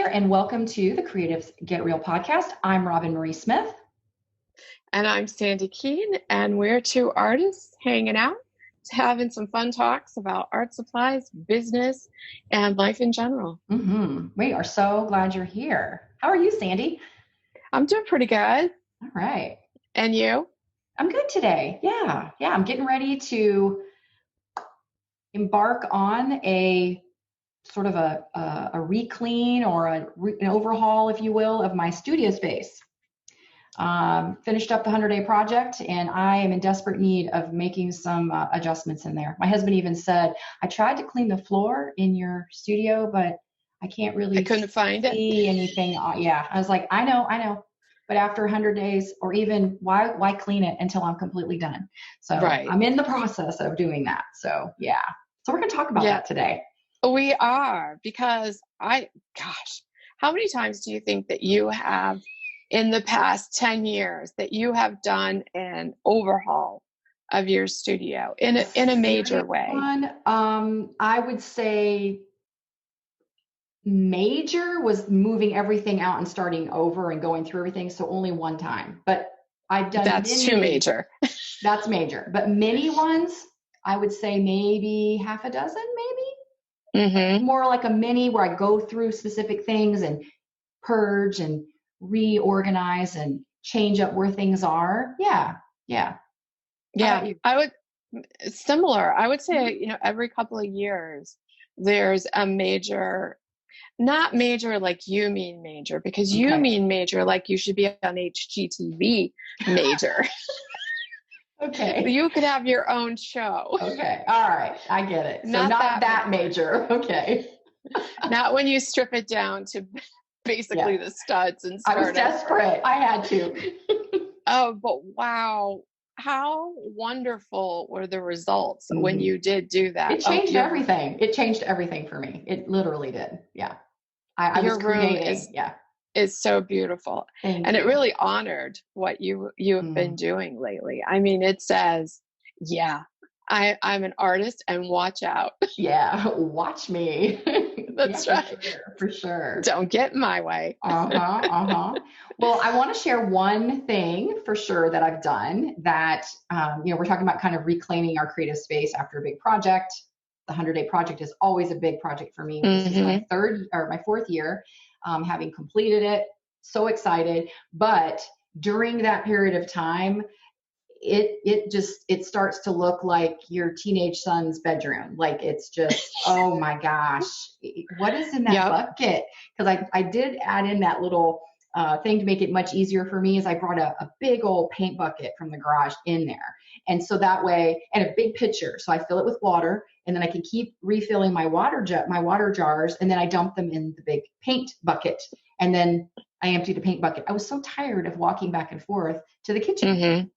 there, and welcome to the Creatives Get Real podcast. I'm Roben-Marie Smith. And I'm Sandi Keene, and we're two artists hanging out, having some fun talks about art supplies, business, and life in general. We are so glad you're here. How are you, Sandi? I'm doing pretty good. All right. And you? I'm good today. Yeah. I'm getting ready to embark on a sort of a re-clean or an overhaul, if you will, of my studio space. Finished up the 100-day project, and I am in desperate need of making some adjustments in there. My husband even said, I tried to clean the floor in your studio, but I can't really I couldn't find see anything. Yeah, I was like, I know. But after 100 days, or even why clean it until I'm completely done? So right. I'm in the process of doing that. So yeah. So we're going to talk about that today. We are, because how many times do you think that you have in the past 10 years that you have done an overhaul of your studio in a major way? I would say major was moving everything out and starting over and going through everything. So only one time, but I've done too major. That's major, but many ones, I would say maybe half a dozen, maybe more like a mini where I go through specific things and purge and reorganize and change up where things are. Yeah. I would similar. I would say, every couple of years there's a major, not major like you mean major, because you mean major like you should be on HGTV major. Okay. So you could have your own show. Okay. All right. I get it. So not that major. Okay. Not when you strip it down to basically the studs and start. I was desperate. I had to. Oh, but wow. How wonderful were the results when you did do that? It changed everything. It changed everything for me. It literally did. Yeah. I was creating. Is so beautiful. And it really honored what you have been doing lately. I mean, it says, I'm an artist, and watch out. Yeah, watch me. That's right. For sure. Don't get in my way. Well, I want to share one thing for sure that I've done that, we're talking about kind of reclaiming our creative space after a big project. The 100-day project is always a big project for me. This is my fourth year, having completed it. So excited. But during that period of time, it starts to look like your teenage son's bedroom. Like it's just, oh my gosh, what is in that bucket? Because I did add in that little thing to make it much easier for me, is I brought a big old paint bucket from the garage in there. And so that way, and a big pitcher. So I fill it with water, and then I can keep refilling my water jars, and then I dump them in the big paint bucket. And then I empty the paint bucket. I was so tired of walking back and forth to the kitchen.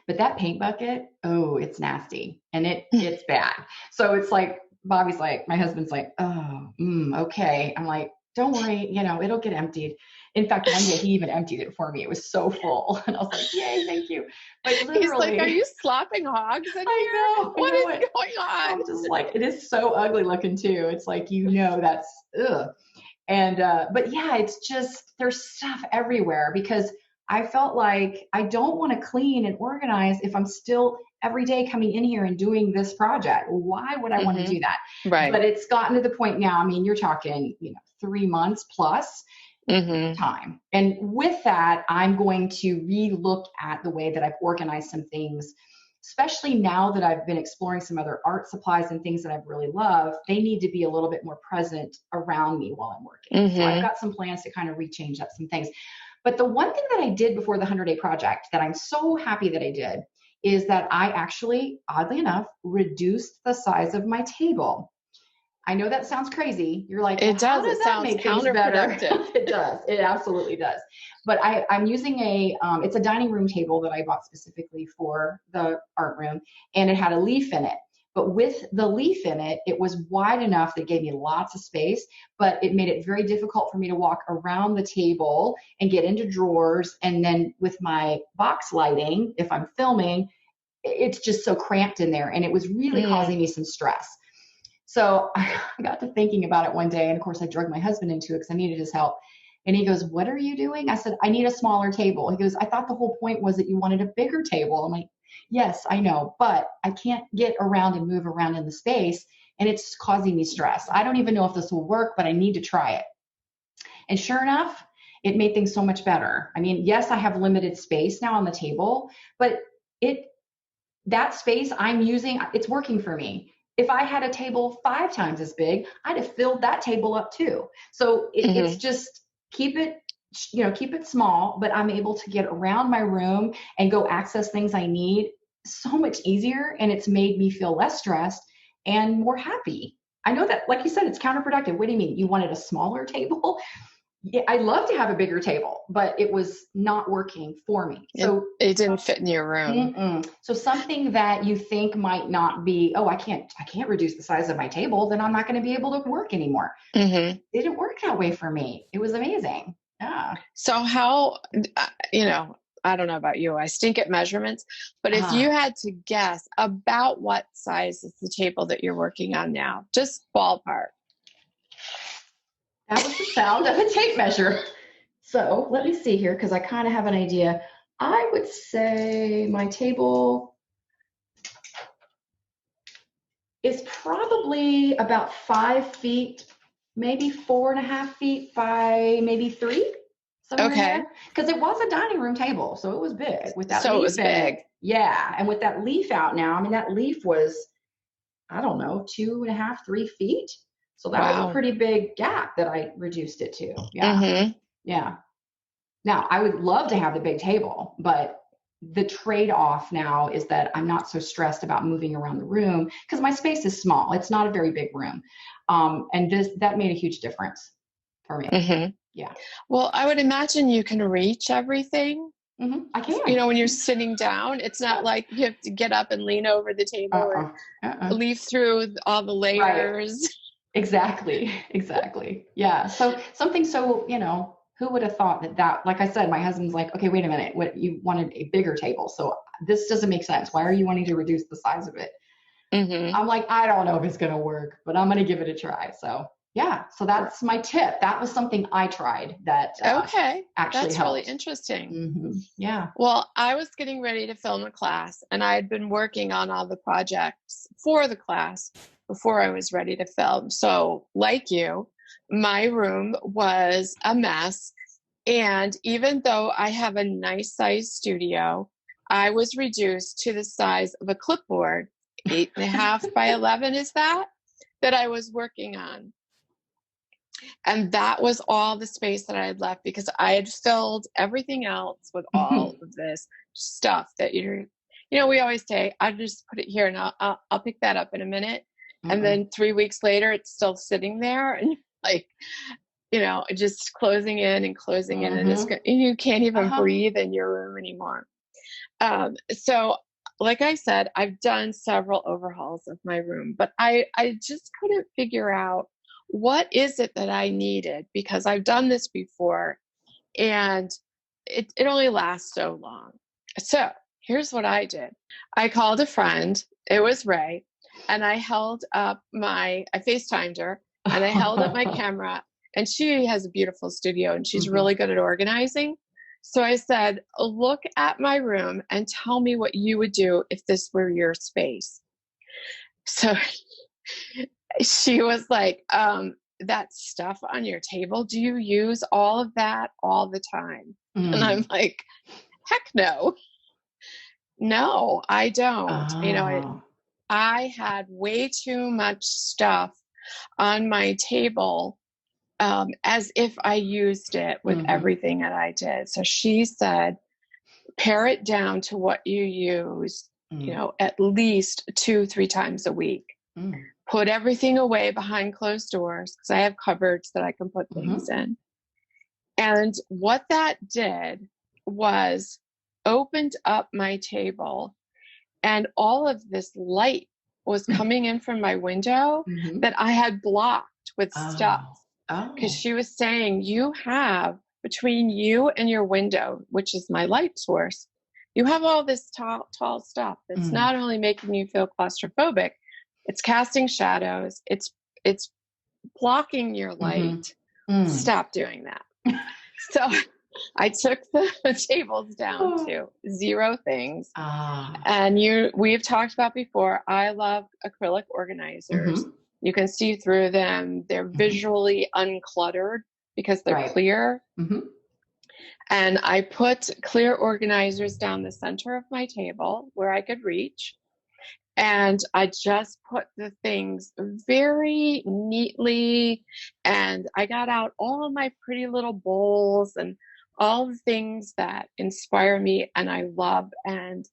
But that paint bucket, it's nasty, and it's bad. So it's like, Bobby's like, my husband's like, okay. I'm like, don't worry, it'll get emptied. In fact, one day he even emptied it for me. It was so full. And I was like, yay, thank you. But literally, he's like, are you slopping hogs in here? I know. What is going on? I'm just like, it is so ugly looking too. It's like, that's, ugh. And, but yeah, it's just, there's stuff everywhere, because I felt like I don't want to clean and organize if I'm still every day coming in here and doing this project. Why would I want to do that? Right. But it's gotten to the point now, I mean, you're talking, 3 months plus time. And with that, I'm going to re-look at the way that I've organized some things, especially now that I've been exploring some other art supplies and things that I've really loved. They need to be a little bit more present around me while I'm working. So I've got some plans to kind of rechange up some things. But the one thing that I did before the 100-day project that I'm so happy that I did is that I actually, oddly enough, reduced the size of my table. I know that sounds crazy. You're like, it does. It sounds counterproductive. It does. It absolutely does. But I'm using it's a dining room table that I bought specifically for the art room, and it had a leaf in it. But with the leaf in it, it was wide enough that gave me lots of space, but it made it very difficult for me to walk around the table and get into drawers. And then with my box lighting, if I'm filming, it's just so cramped in there, and it was really causing me some stress. So I got to thinking about it one day. And of course I drug my husband into it because I needed his help. And he goes, what are you doing? I said, I need a smaller table. He goes, I thought the whole point was that you wanted a bigger table. I'm like, yes, I know, but I can't get around and move around in the space. And it's causing me stress. I don't even know if this will work, but I need to try it. And sure enough, it made things so much better. I mean, yes, I have limited space now on the table, but that space I'm using, it's working for me. If I had a table 5 times as big, I'd have filled that table up too. So it's just keep it small, but I'm able to get around my room and go access things I need so much easier. And it's made me feel less stressed and more happy. I know that, like you said, it's counterproductive. What do you mean? You wanted a smaller table? Yeah, I'd love to have a bigger table, but it was not working for me. So it didn't fit in your room. So something that you think might not be, oh, I can't reduce the size of my table, then I'm not going to be able to work anymore. It didn't work that way for me. It was amazing. Yeah. So how, I don't know about you, I stink at measurements, but if you had to guess about what size is the table that you're working on now, just ballpark. That was the sound of a tape measure. So let me see here, because I kind of have an idea. I would say my table is probably about 5 feet, maybe 4.5 feet by maybe 3. Okay. Because it was a dining room table, so it was big. With that so leaf it was big. Yeah, and with that leaf out now, I mean, that leaf was, I don't know, 2.5, 3 feet. So that was a pretty big gap that I reduced it to. Yeah. Yeah. Now, I would love to have the big table, but the trade-off now is that I'm not so stressed about moving around the room because my space is small. It's not a very big room. And that made a huge difference for me. Yeah. Well, I would imagine you can reach everything. I can. When you're sitting down, it's not like you have to get up and lean over the table or leaf through all the layers. Right. Exactly. Yeah. So something so, who would have thought that, like I said, my husband's like, okay, wait a minute, what, you wanted a bigger table. So this doesn't make sense. Why are you wanting to reduce the size of it? I'm like, I don't know if it's going to work, but I'm going to give it a try. So yeah. So that's my tip. That was something I tried that actually that's helped. really interesting. Yeah. Well, I was getting ready to film a class and I had been working on all the projects for the class before I was ready to film. So like you, my room was a mess. And even though I have a nice size studio, I was reduced to the size of a clipboard, 8.5 by 11 is that I was working on. And that was all the space that I had left because I had filled everything else with all of this stuff that we always say, I'll just put it here and I'll pick that up in a minute. And then 3 weeks later, it's still sitting there and like, just closing in and closing in and you can't even breathe in your room anymore. So like I said, I've done several overhauls of my room, but I just couldn't figure out what is it that I needed because I've done this before and it only lasts so long. So here's what I did. I called a friend. It was Ray. And I held up I FaceTimed her and I held up my camera and she has a beautiful studio and she's really good at organizing. So I said, look at my room and tell me what you would do if this were your space. So she was like, that stuff on your table, do you use all of that all the time? And I'm like, heck no. No, I don't. I had way too much stuff on my table as if I used it with everything that I did. So she said, pare it down to what you use, at least 2-3 times a week. Put everything away behind closed doors because I have cupboards that I can put things in. And what that did was opened up my table and all of this light was coming in from my window that I had blocked with stuff. Because she was saying, you have between you and your window, which is my light source, you have all this tall stuff that's not only making you feel claustrophobic, It's casting shadows. It's blocking your light. Stop doing that. So I took the tables down to 0 things. And we've talked about before, I love acrylic organizers. You can see through them. They're visually uncluttered because they're clear. And I put clear organizers down the center of my table where I could reach. And I just put the things very neatly. And I got out all of my pretty little bowls and all the things that inspire me and I love. And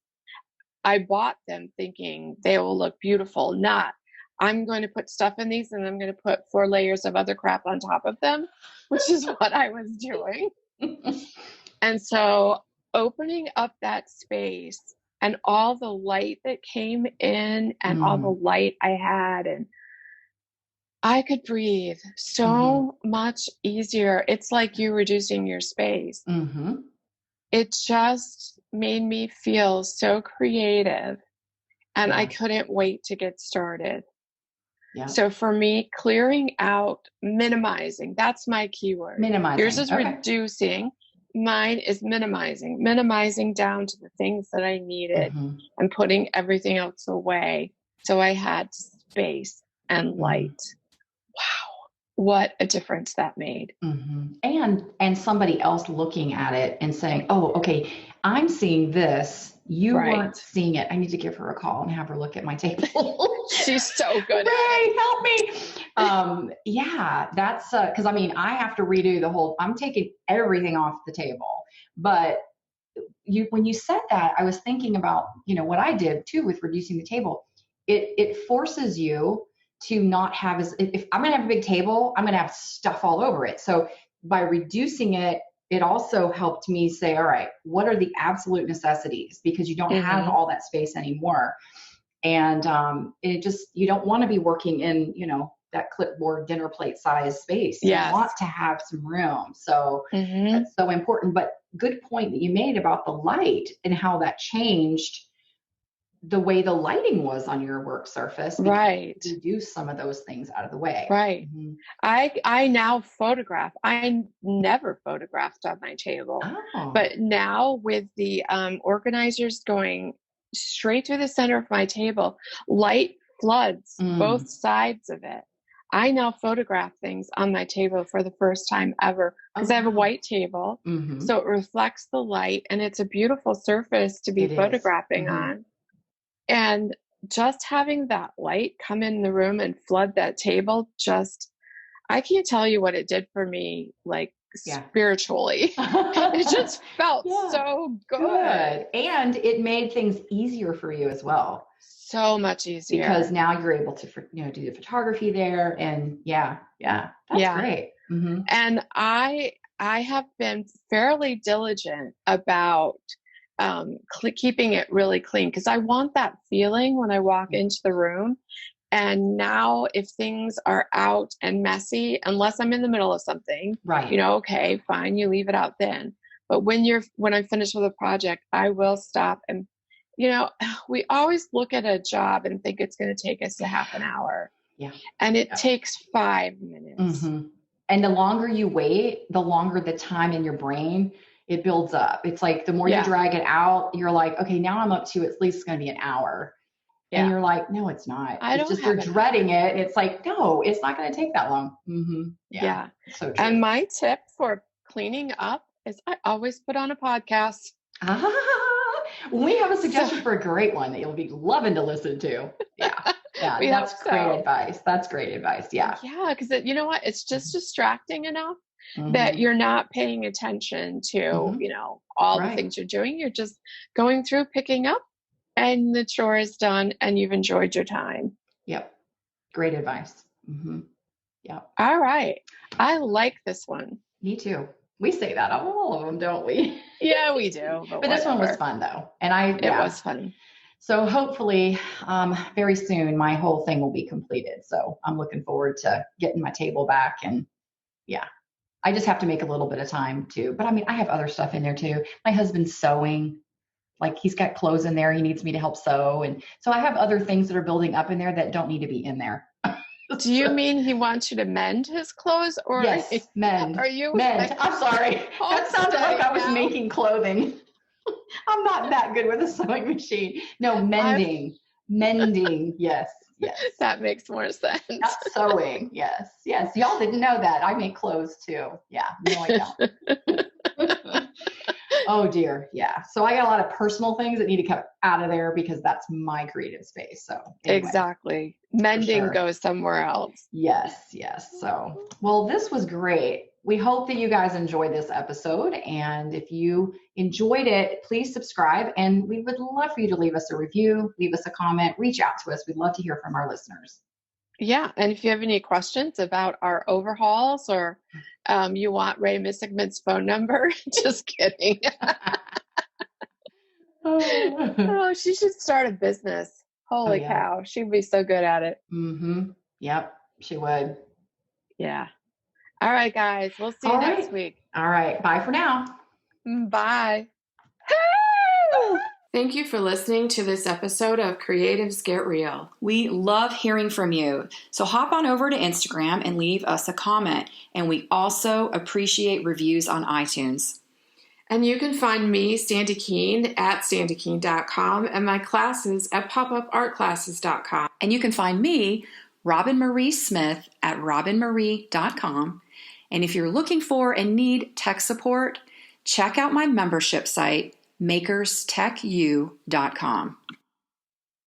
I bought them thinking they will look beautiful, not I'm going to put stuff in these and I'm going to put 4 layers of other crap on top of them, which is what I was doing. And so opening up that space and all the light that came in and all the light I had, and I could breathe so much easier. It's like you reducing your space. It just made me feel so creative, and I couldn't wait to get started. So for me, clearing out, minimizing, that's my keyword. Minimizing. Yours is reducing. Mine is minimizing down to the things that I needed and putting everything else away. So I had space and light. Wow. What a difference that made. And somebody else looking at it and saying, oh, okay, I'm seeing this. You weren't seeing it. I need to give her a call and have her look at my table. She's so good. Ray, help me. Yeah, that's because I have to redo the whole, I'm taking everything off the table. But when you said that, I was thinking about, what I did too with reducing the table. It forces you to not have if I'm going to have a big table, I'm going to have stuff all over it. So by reducing it, it also helped me say, all right, what are the absolute necessities? Because you don't have all that space anymore. And you don't want to be working in, that clipboard dinner plate size space. You want to have some room. So that's so important. But good point that you made about the light and how that changed the way the lighting was on your work surface. Right. Reduce some of those things out of the way. Right. I now photograph. I never photographed on my table, but now with the organizers going straight through the center of my table, light floods both sides of it. I now photograph things on my table for the first time ever because I have a white table. So it reflects the light and it's a beautiful surface to be photographing on. And just having that light come in the room and flood that table, I can't tell you what it did for me, spiritually. It just felt so good. And it made things easier for you as well. So much easier. Because now you're able to, do the photography there. And that's great. And I have been fairly diligent about keeping it really clean because I want that feeling when I walk into the room. And now if things are out and messy, unless I'm in the middle of something, okay, fine, you leave it out then. But when I finish with a project, I will stop. And we always look at a job and think it's going to take us a half an hour. And it takes 5 minutes. And the longer you wait, the longer the time in your brain, it builds up. It's like the more you drag it out, you're like, okay, now I'm up to at least it's going to be an hour. And you're like, no, it's not. It's just you're dreading it. It's like, no, it's not going to take that long. Yeah. So true. And my tip for cleaning up is I always put on a podcast. We have a suggestion for a great one that you'll be loving to listen to. That's great advice. That's great advice. Yeah, because you know what? It's just distracting enough that you're not paying attention to, all the things you're doing. You're just going through, picking up, and the chore is done, and you've enjoyed your time. Yep. Great advice. Yep. All right. I like this one. Me too. We say that on all of them, don't we? Yeah, we do. But this one was fun though. And it was fun. So hopefully very soon my whole thing will be completed. So I'm looking forward to getting my table back. And I just have to make a little bit of time too. But I have other stuff in there too. My husband's sewing like he's got clothes in there he needs me to help sew. And so I have other things that are building up in there that don't need to be in there. Do you mean he wants you to mend his clothes, or yes, mend. Are you mend? I'm sorry. That sounded like I was making clothing. I'm not that good with a sewing machine. No, mending. Mending. Yes. Yes. That makes more sense. Not sewing. Yes. Yes. Y'all didn't know that. I make clothes too. Yeah. No, I don't. Oh dear. Yeah. So I got a lot of personal things that need to come out of there because that's my creative space. So anyway, exactly. Mending goes somewhere else. Yes. Yes. So, well, this was great. We hope that you guys enjoyed this episode. And if you enjoyed it, please subscribe. And we would love for you to leave us a review, leave us a comment, reach out to us. We'd love to hear from our listeners. Yeah. And if you have any questions about our overhauls, or you want Ray Missigman's phone number, just kidding. Oh, she should start a business. Holy cow. She'd be so good at it. Mm-hmm. Yep, she would. Yeah. All right, guys. We'll see you next week. All right. Bye for now. Bye. Thank you for listening to this episode of Creatives Get Real. We love hearing from you. So hop on over to Instagram and leave us a comment. And we also appreciate reviews on iTunes. And you can find me, Sandi Keene, at sandykeene.com, and my classes at popupartclasses.com. And you can find me, Roben-Marie Smith, at robenmarie.com. And if you're looking for and need tech support, check out my membership site, makerstechu.com.